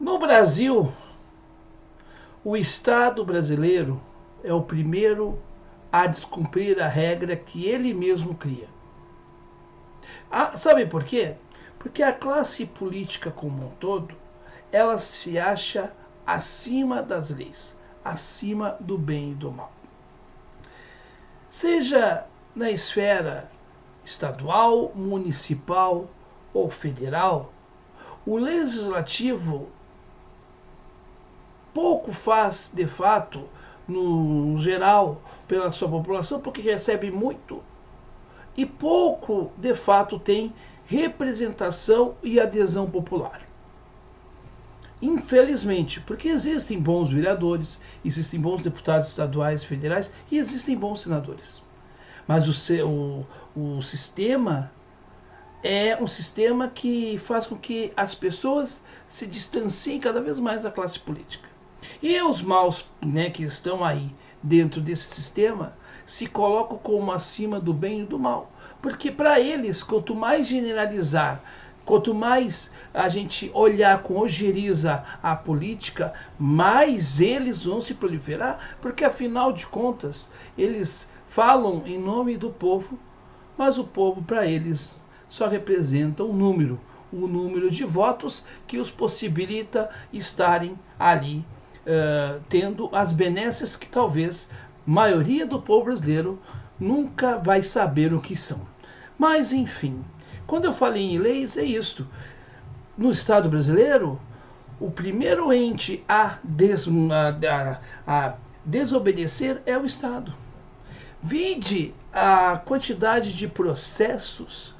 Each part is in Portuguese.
No Brasil, o Estado brasileiro é o primeiro a descumprir a regra que ele mesmo cria. Sabe por quê? Porque a classe política como um todo, ela se acha acima das leis, acima do bem e do mal. Seja na esfera estadual, municipal ou federal, o legislativo pouco faz de fato, no geral, pela sua população, porque recebe muito, e pouco de fato tem representação e adesão popular. Infelizmente, porque existem bons vereadores, existem bons deputados estaduais, federais e existem bons senadores. Mas o sistema é um sistema que faz com que as pessoas se distanciem cada vez mais da classe política. E os maus, né, que estão aí dentro desse sistema se colocam como acima do bem e do mal. Porque para eles, quanto mais generalizar, quanto mais a gente olhar com ojeriza a política, mais eles vão se proliferar, porque afinal de contas, eles falam em nome do povo, mas o povo para eles só representa um número, o número de votos que os possibilita estarem ali tendo as benesses que talvez a maioria do povo brasileiro nunca vai saber o que são. Mas enfim, quando eu falei em leis é isto. No Estado brasileiro, o primeiro ente a desobedecer é o Estado. Vide a quantidade de processos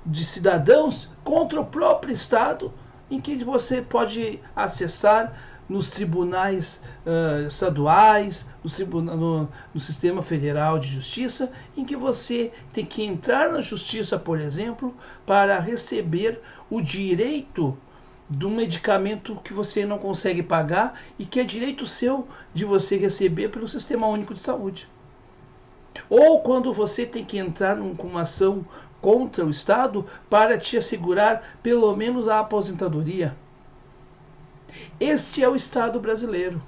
de cidadãos contra o próprio Estado em que você pode acessar nos tribunais estaduais, no sistema federal de justiça, em que você tem que entrar na justiça, por exemplo, para receber o direito de um medicamento que você não consegue pagar e que é direito seu de você receber pelo Sistema Único de Saúde. Ou quando você tem que entrar com uma ação contra o Estado para te assegurar pelo menos a aposentadoria. Este é o Estado brasileiro.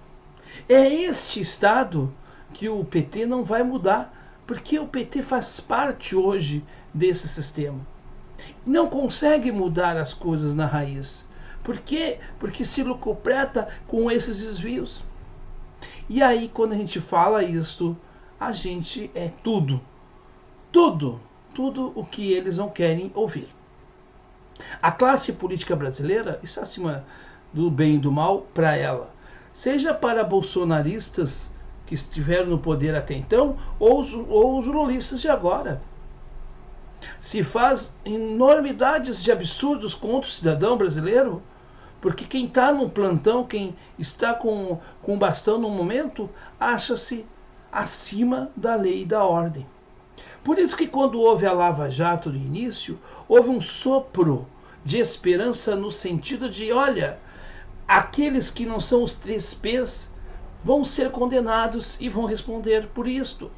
É este Estado que o PT não vai mudar, porque o PT faz parte hoje desse sistema. Não consegue mudar as coisas na raiz. Por quê? Porque se lucupreta com esses desvios. E aí, quando a gente fala isso, a gente é tudo o que eles não querem ouvir. A classe política brasileira está acima do bem e do mal para ela, seja para bolsonaristas que estiveram no poder até então ou os lulistas de agora. Se faz enormidades de absurdos contra o cidadão brasileiro, porque quem está no plantão, quem está com o bastão no momento, acha-se acima da lei e da ordem. Por isso que quando houve a Lava Jato no início, houve um sopro de esperança no sentido de, olha, aqueles que não são os 3Ps vão ser condenados e vão responder por isto.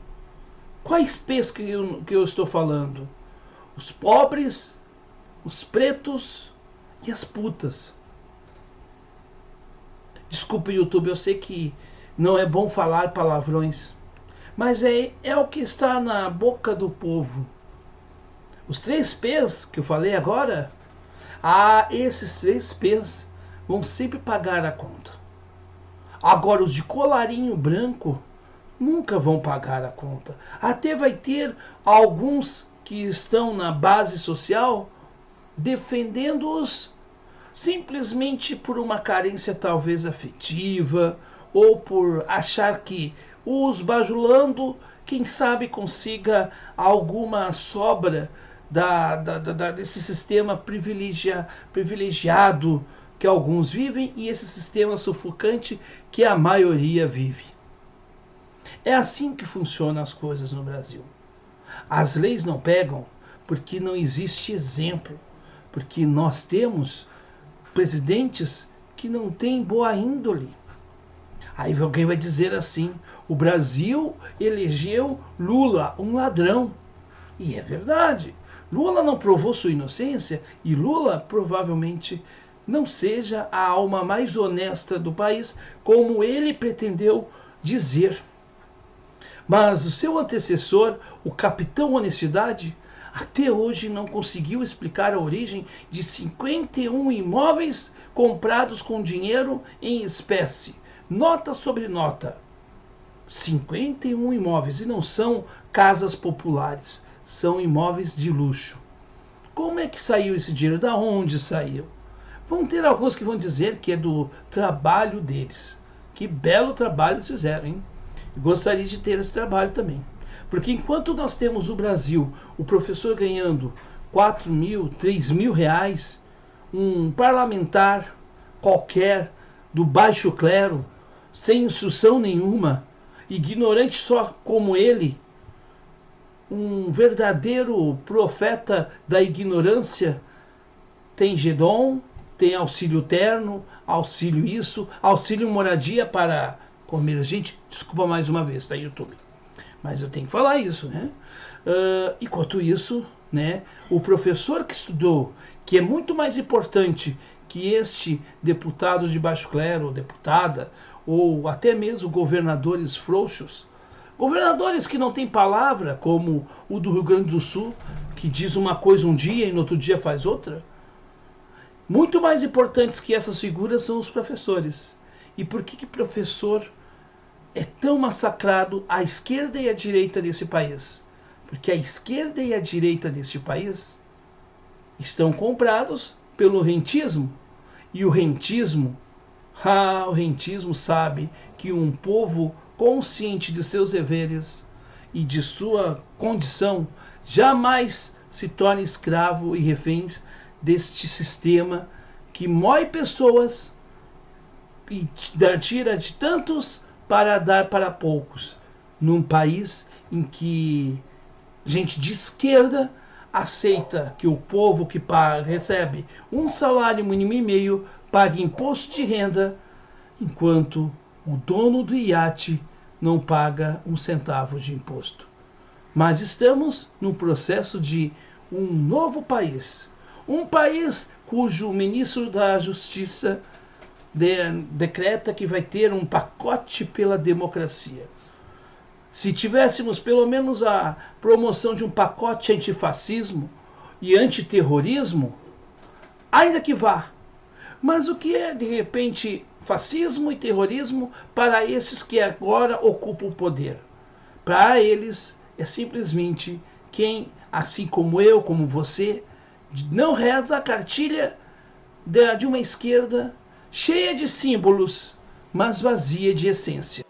Quais P's que eu estou falando? Os pobres, os pretos e as putas. Desculpe, YouTube, eu sei que não é bom falar palavrões, mas é o que está na boca do povo. Os 3Ps que eu falei agora, esses 3Ps vão sempre pagar a conta. Agora, os de colarinho branco nunca vão pagar a conta. Até vai ter alguns que estão na base social defendendo-os simplesmente por uma carência talvez afetiva ou por achar que os bajulando, quem sabe consiga alguma sobra desse sistema privilegiado que alguns vivem e esse sistema sufocante que a maioria vive. É assim que funcionam as coisas no Brasil. As leis não pegam porque não existe exemplo, porque nós temos presidentes que não têm boa índole. Aí alguém vai dizer assim: o Brasil elegeu Lula, um ladrão. E é verdade. Lula não provou sua inocência e Lula provavelmente não seja a alma mais honesta do país, como ele pretendeu dizer. Mas o seu antecessor, o capitão Honestidade, até hoje não conseguiu explicar a origem de 51 imóveis comprados com dinheiro em espécie, nota sobre nota. 51 imóveis, e não são casas populares, são imóveis de luxo. Como é que saiu esse dinheiro? Da onde saiu? Vão ter alguns que vão dizer que é do trabalho deles. Que belo trabalho eles fizeram, hein? Gostaria de ter esse trabalho também. Porque enquanto nós temos no Brasil o professor ganhando 4 mil, 3 mil reais, um parlamentar qualquer do baixo clero, sem instrução nenhuma, ignorante só como ele, um verdadeiro profeta da ignorância, tem GEDOM, tem auxílio terno, auxílio isso, auxílio moradia para comer. Gente, desculpa mais uma vez, tá, YouTube? Mas eu tenho que falar isso, né? Enquanto isso, né, o professor que estudou, que é muito mais importante que este deputado de baixo clero, ou deputada, ou até mesmo governadores frouxos, governadores que não têm palavra, como o do Rio Grande do Sul, que diz uma coisa um dia e no outro dia faz outra. Muito mais importantes que essas figuras são os professores. E por que professor é tão massacrado à esquerda e à direita desse país? Porque a esquerda e a direita desse país estão comprados pelo rentismo. E o rentismo sabe que um povo consciente de seus deveres e de sua condição jamais se torne escravo e reféns deste sistema que mói pessoas e tira de tantos para dar para poucos, num país em que gente de esquerda aceita que o povo que recebe um salário mínimo e meio pague imposto de renda, enquanto o dono do iate não paga um centavo de imposto. Mas estamos no processo de um novo país. Um país cujo ministro da Justiça decreta que vai ter um pacote pela democracia. Se tivéssemos pelo menos a promoção de um pacote antifascismo e antiterrorismo, ainda que vá. Mas o que é, de repente, fascismo e terrorismo para esses que agora ocupam o poder? Para eles é simplesmente quem, assim como eu, como você, não reza a cartilha de uma esquerda cheia de símbolos, mas vazia de essência.